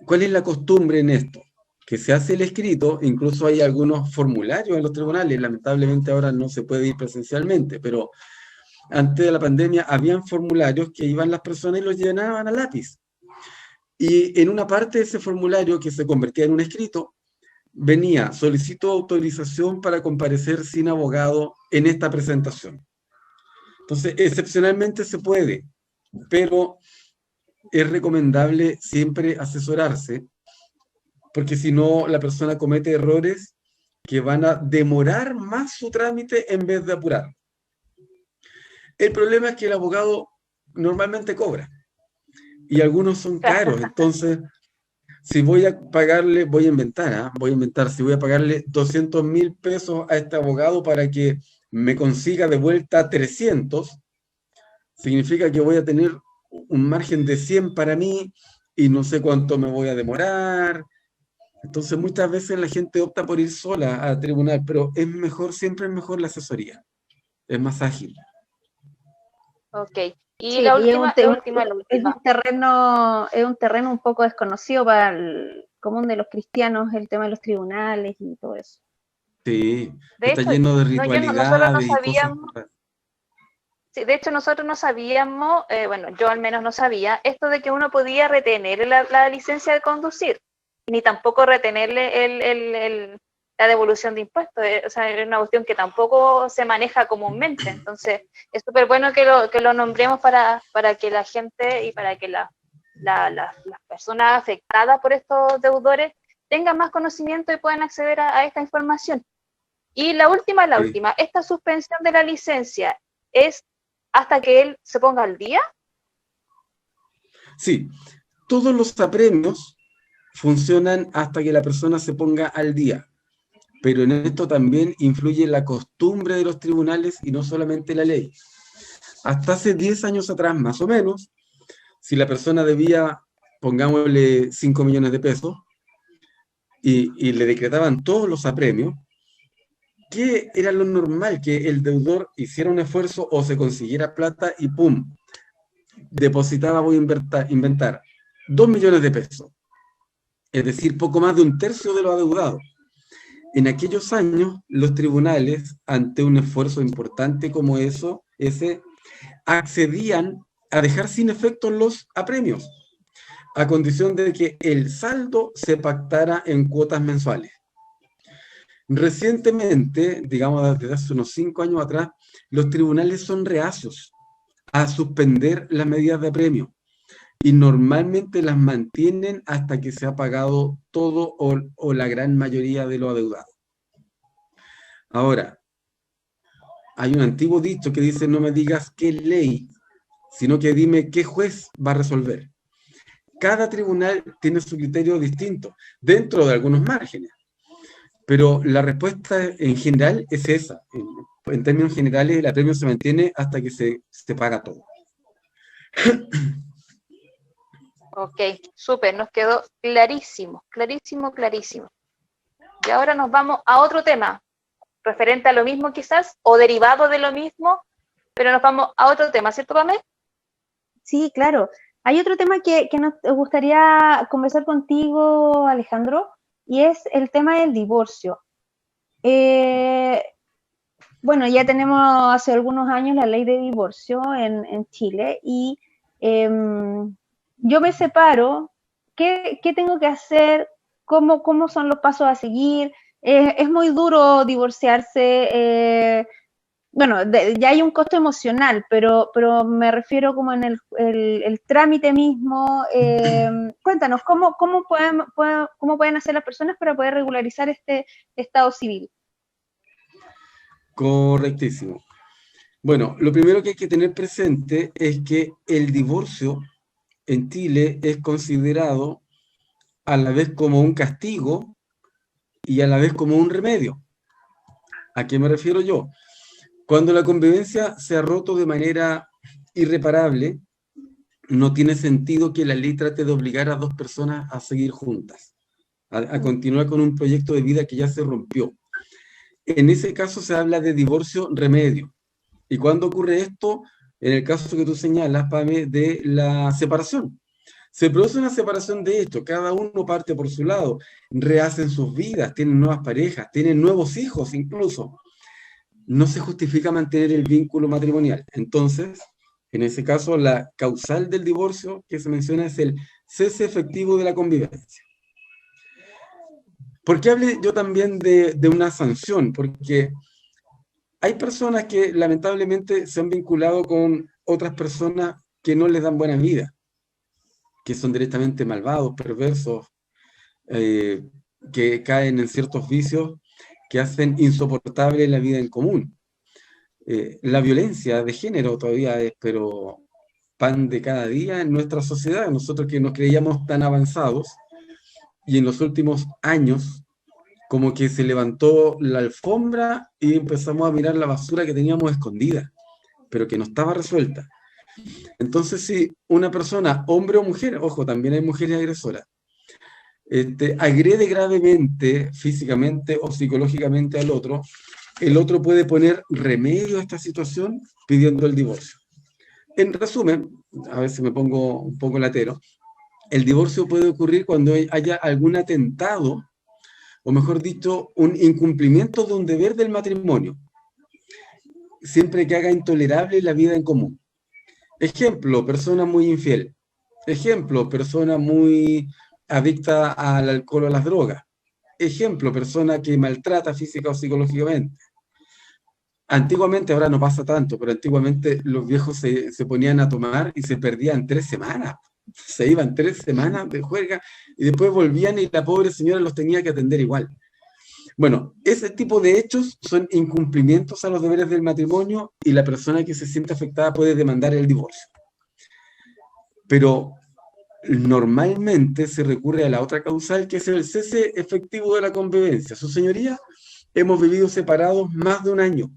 ¿Cuál es la costumbre en esto? Que se hace el escrito, incluso hay algunos formularios en los tribunales, lamentablemente ahora no se puede ir presencialmente, pero antes de la pandemia habían formularios que iban las personas y los llenaban a lápiz. Y en una parte de ese formulario, que se convertía en un escrito, venía: solicito autorización para comparecer sin abogado en esta presentación. Entonces, excepcionalmente se puede, pero es recomendable siempre asesorarse, porque si no, la persona comete errores que van a demorar más su trámite en vez de apurar. El problema es que el abogado normalmente cobra, y algunos son caros. Entonces, si voy a pagarle, voy a inventar, si voy a pagarle 200.000 pesos a este abogado para que me consiga de vuelta 300, significa que voy a tener un margen de 100 para mí y no sé cuánto me voy a demorar. Entonces muchas veces la gente opta por ir sola al tribunal, pero siempre es mejor la asesoría, es más ágil. Ok, y sí, la última. Es un terreno un poco desconocido para el común de los cristianos, el tema de los tribunales y todo eso. Sí, está lleno de ritualidades y cosas. Sí, de hecho, nosotros no sabíamos, bueno, yo al menos no sabía, esto de que uno podía retener la licencia de conducir, ni tampoco retenerle la devolución de impuestos. O sea, es una cuestión que tampoco se maneja comúnmente. Entonces, es súper bueno que lo nombremos para que la gente y para que las personas afectadas por estos deudores tengan más conocimiento y puedan acceder a esta información. Y la última, esta suspensión de la licencia es hasta que él se ponga al día. Sí, todos los apremios funcionan hasta que la persona se ponga al día, pero en esto también influye la costumbre de los tribunales y no solamente la ley. Hasta hace 10 años atrás, más o menos, si la persona debía, pongámosle 5 millones de pesos, y le decretaban todos los apremios, ¿qué era lo normal? Que el deudor hiciera un esfuerzo o se consiguiera plata y ¡pum! Depositaba, voy a inventar, 2 millones de pesos. Es decir, poco más de un tercio de lo adeudado. En aquellos años, los tribunales, ante un esfuerzo importante como ese, accedían a dejar sin efecto los apremios, a condición de que el saldo se pactara en cuotas mensuales. Recientemente, digamos desde hace unos 5 años atrás, los tribunales son reacios a suspender las medidas de apremio y normalmente las mantienen hasta que se ha pagado todo o la gran mayoría de lo adeudado. Ahora, hay un antiguo dicho que dice: no me digas qué ley, sino que dime qué juez va a resolver. Cada tribunal tiene su criterio distinto, dentro de algunos márgenes. Pero la respuesta en general es esa. En términos generales, el apremio se mantiene hasta que se paga todo. Ok, súper, nos quedó clarísimo, clarísimo, clarísimo. Y ahora nos vamos a otro tema, referente a lo mismo quizás, o derivado de lo mismo, pero nos vamos a otro tema, ¿cierto, Pamela? Sí, claro. Hay otro tema que nos gustaría conversar contigo, Alejandro, y es el tema del divorcio. Bueno, ya tenemos hace algunos años la ley de divorcio en Chile y yo me separo. ¿Qué tengo que hacer? ¿Cómo son los pasos a seguir? Es muy duro divorciarse. Bueno, ya hay un costo emocional, pero me refiero como en el trámite mismo. Cuéntanos, ¿cómo pueden hacer las personas para poder regularizar este estado civil? Correctísimo. Bueno, lo primero que hay que tener presente es que el divorcio en Chile es considerado a la vez como un castigo y a la vez como un remedio. ¿A qué me refiero yo? Cuando la convivencia se ha roto de manera irreparable, no tiene sentido que la ley trate de obligar a dos personas a seguir juntas, a continuar con un proyecto de vida que ya se rompió. En ese caso se habla de divorcio remedio. ¿Y cuándo ocurre esto? En el caso que tú señalas, Pame, de la separación. Se produce una separación de hecho, cada uno parte por su lado, rehacen sus vidas, tienen nuevas parejas, tienen nuevos hijos incluso. No se justifica mantener el vínculo matrimonial. Entonces, en ese caso, la causal del divorcio que se menciona es el cese efectivo de la convivencia. ¿Por qué hablé yo también de una sanción? Porque hay personas que lamentablemente se han vinculado con otras personas que no les dan buena vida, que son directamente malvados, perversos, que caen en ciertos vicios que hacen insoportable la vida en común. La violencia de género todavía es, pero pan de cada día en nuestra sociedad. Nosotros que nos creíamos tan avanzados, y en los últimos años, como que se levantó la alfombra y empezamos a mirar la basura que teníamos escondida, pero que no estaba resuelta. Entonces, si una persona, hombre o mujer, ojo, también hay mujeres agresoras, agrede gravemente, físicamente o psicológicamente al otro, el otro puede poner remedio a esta situación pidiendo el divorcio. En resumen, a ver si me pongo un poco latero, el divorcio puede ocurrir cuando haya algún atentado, o mejor dicho, un incumplimiento de un deber del matrimonio, siempre que haga intolerable la vida en común. Ejemplo, persona muy infiel. Ejemplo, persona muy adicta al alcohol o a las drogas. ejemplo, persona que maltrata física o psicológicamente. Antiguamente, ahora no pasa tanto, pero antiguamente los viejos se ponían a tomar y se perdían 3 semanas. Se iban 3 semanas de juerga y después volvían y la pobre señora los tenía que atender igual. Bueno, ese tipo de hechos son incumplimientos a los deberes del matrimonio y la persona que se siente afectada puede demandar el divorcio. Pero normalmente se recurre a la otra causal, que es el cese efectivo de la convivencia. Su señoría, hemos vivido separados más de un año.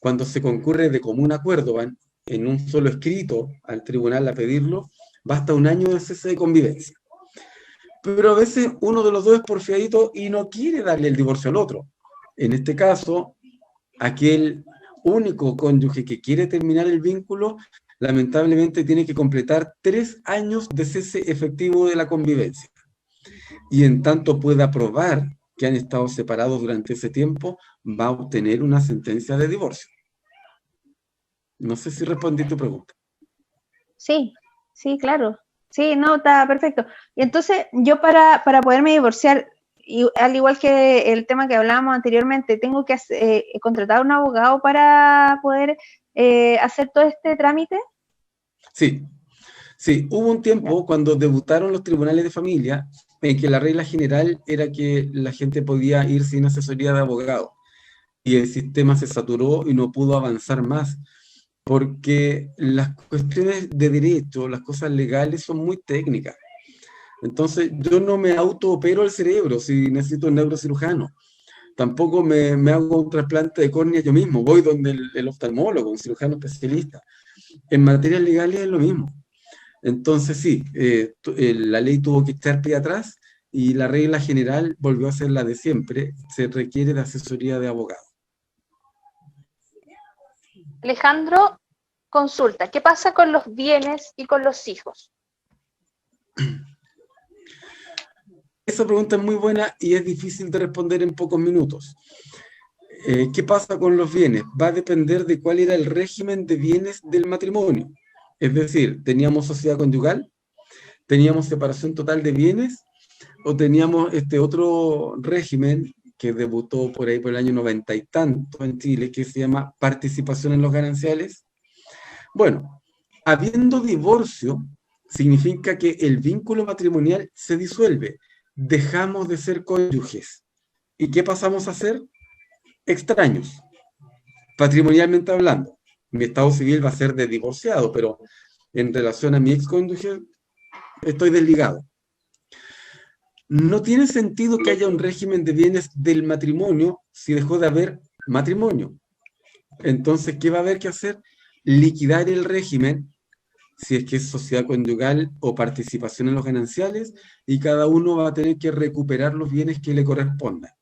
Cuando se concurre de común acuerdo, van en un solo escrito al tribunal a pedirlo, basta un año de cese de convivencia. Pero a veces uno de los dos es porfiadito y no quiere darle el divorcio al otro. En este caso, aquel único cónyuge que quiere terminar el vínculo, lamentablemente tiene que completar 3 años de cese efectivo de la convivencia. Y en tanto pueda probar que han estado separados durante ese tiempo, va a obtener una sentencia de divorcio. No sé si respondí tu pregunta. Sí, sí, claro. Sí, no, está perfecto. Y entonces, yo para poderme divorciar, y al igual que el tema que hablábamos anteriormente, tengo que contratar a un abogado para poder hacer todo este trámite. Sí, sí, hubo un tiempo cuando debutaron los tribunales de familia en que la regla general era que la gente podía ir sin asesoría de abogado y el sistema se saturó y no pudo avanzar más porque las cuestiones de derecho, las cosas legales son muy técnicas. Entonces yo no me autoopero el cerebro si necesito un neurocirujano. Tampoco me hago un trasplante de córnea yo mismo, voy donde el oftalmólogo, un cirujano especialista. En materias legales es lo mismo. Entonces sí, la ley tuvo que echar pie atrás y la regla general volvió a ser la de siempre, se requiere de asesoría de abogado. Alejandro, consulta, ¿qué pasa con los bienes y con los hijos? Esa pregunta es muy buena y es difícil de responder en pocos minutos. ¿Qué pasa con los bienes? Va a depender de cuál era el régimen de bienes del matrimonio. Es decir, ¿teníamos sociedad conyugal? ¿Teníamos separación total de bienes? ¿O teníamos este otro régimen que debutó por ahí por el año 90 y tanto en Chile, que se llama participación en los gananciales? Bueno, habiendo divorcio, significa que el vínculo matrimonial se disuelve. Dejamos de ser cónyuges. ¿Y qué pasamos a ser? Extraños, patrimonialmente hablando. Mi estado civil va a ser de divorciado, pero en relación a mi excónyuge estoy desligado. No tiene sentido que haya un régimen de bienes del matrimonio si dejó de haber matrimonio. Entonces, ¿qué va a haber que hacer? Liquidar el régimen, si es que es sociedad conyugal o participación en los gananciales, y cada uno va a tener que recuperar los bienes que le correspondan.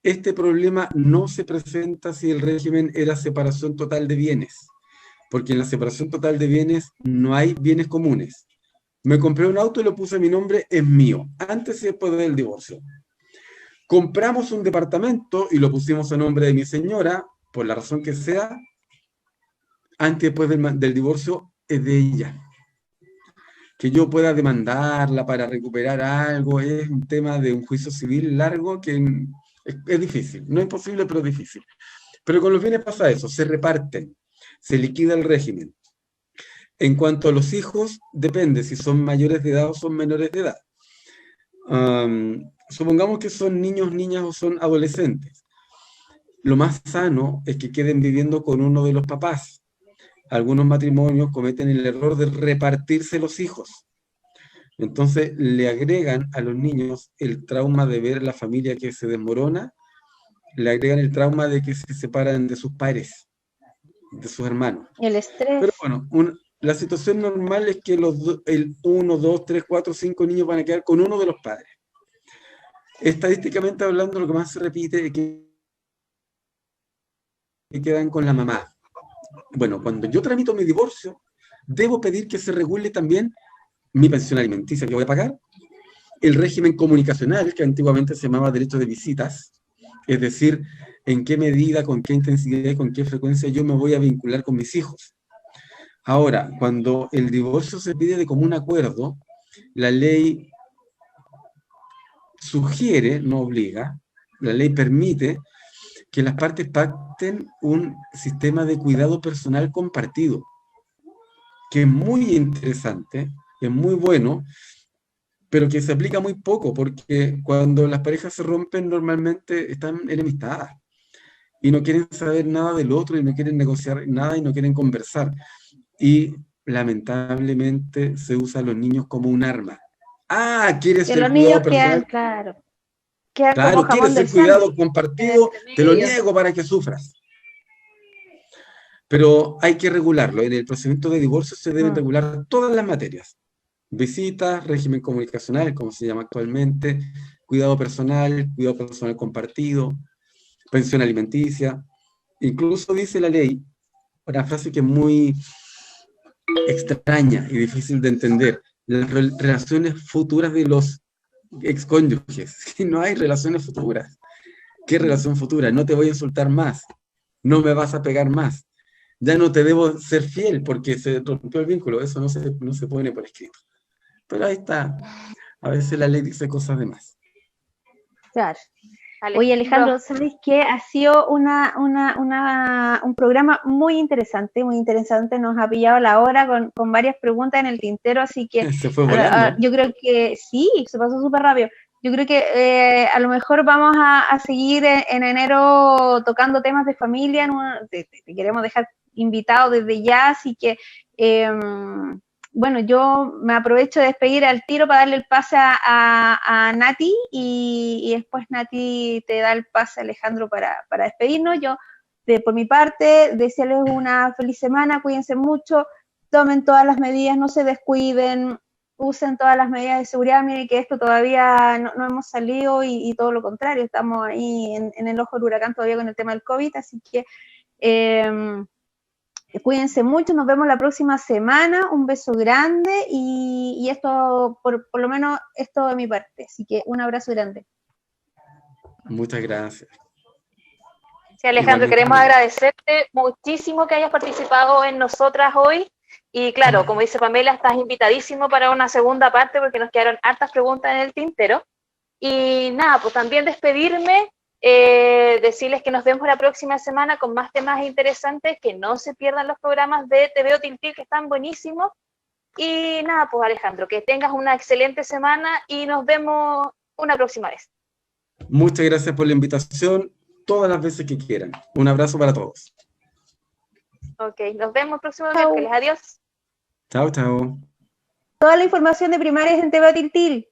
Este problema no se presenta si el régimen era separación total de bienes, porque en la separación total de bienes no hay bienes comunes. Me compré un auto y lo puse a mi nombre, es mío, antes y después del divorcio. Compramos un departamento y lo pusimos a nombre de mi señora, por la razón que sea, antes y después del divorcio es de ella. Que yo pueda demandarla para recuperar algo es un tema de un juicio civil largo que es difícil, no es imposible, pero es difícil. Pero con los bienes pasa eso, se reparten, se liquida el régimen. En cuanto a los hijos, depende si son mayores de edad o son menores de edad. Supongamos que son niños, niñas o son adolescentes. Lo más sano es que queden viviendo con uno de los papás. Algunos matrimonios cometen el error de repartirse los hijos. Entonces le agregan a los niños el trauma de ver la familia que se desmorona, le agregan el trauma de que se separan de sus padres, de sus hermanos. El estrés. Pero bueno, la situación normal es que el 1, 2, 3, 4, 5 niños van a quedar con uno de los padres. Estadísticamente hablando, lo que más se repite es que quedan con la mamá. Bueno, cuando yo tramito mi divorcio, debo pedir que se regule también mi pensión alimenticia que voy a pagar, el régimen comunicacional, que antiguamente se llamaba derecho de visitas, es decir, en qué medida, con qué intensidad y con qué frecuencia yo me voy a vincular con mis hijos. Ahora, cuando el divorcio se pide de común acuerdo, la ley sugiere, no obliga, la ley permite que las partes pacten un sistema de cuidado personal compartido, que es muy interesante, es muy bueno, pero que se aplica muy poco, porque cuando las parejas se rompen normalmente están enemistadas y no quieren saber nada del otro y no quieren negociar nada y no quieren conversar. Y lamentablemente se usa a los niños como un arma. Ah, ¿quieres Que el los niños cuidado quedan, personal? claro, quedan como Claro, jamón ¿quieres del el cuidado sándwich. compartido? Entre Te lo medio. niego para que sufras. Pero hay que regularlo. En el procedimiento de divorcio se deben Mm. regular todas las materias. Visitas, régimen comunicacional, como se llama actualmente, cuidado personal compartido, pensión alimenticia. Incluso dice la ley, una frase que es muy extraña y difícil de entender, las relaciones futuras de los excónyuges. No hay relaciones futuras. ¿Qué relación futura? No te voy a insultar más, no me vas a pegar más, ya no te debo ser fiel porque se rompió el vínculo, eso no se pone por escrito. Pero ahí está, a veces la ley dice cosas de más. Claro. Oye, Alejandro, ¿sabes qué? Ha sido un programa muy interesante, nos ha pillado la hora con varias preguntas en el tintero, así que Se fue volando. yo creo que sí, se pasó súper rápido. Yo creo que a lo mejor vamos a seguir en enero tocando temas de familia, te queremos dejar invitado desde ya, así que bueno, yo me aprovecho de despedir al tiro para darle el pase a Nati y después Nati te da el pase a Alejandro para despedirnos. Yo, por mi parte, desearles una feliz semana, cuídense mucho, tomen todas las medidas, no se descuiden, usen todas las medidas de seguridad. Miren que esto todavía no hemos salido y todo lo contrario, estamos ahí en el ojo del huracán todavía con el tema del COVID, así que cuídense mucho, nos vemos la próxima semana, un beso grande y esto, por lo menos esto de mi parte, así que un abrazo grande. Muchas gracias. Sí, Alejandro, queremos agradecerte muchísimo que hayas participado en nosotras hoy y claro, como dice Pamela, estás invitadísimo para una segunda parte porque nos quedaron hartas preguntas en el tintero y nada, pues también despedirme. Decirles que nos vemos la próxima semana con más temas interesantes, que no se pierdan los programas de TVO Tiltil que están buenísimos y nada, pues Alejandro, que tengas una excelente semana y nos vemos una próxima vez. Muchas gracias por la invitación, todas las veces que quieran. Un abrazo para todos. Ok, nos vemos el próximo miércoles, adiós. Chao, chao. Toda la información de primarias en TVO Tiltil.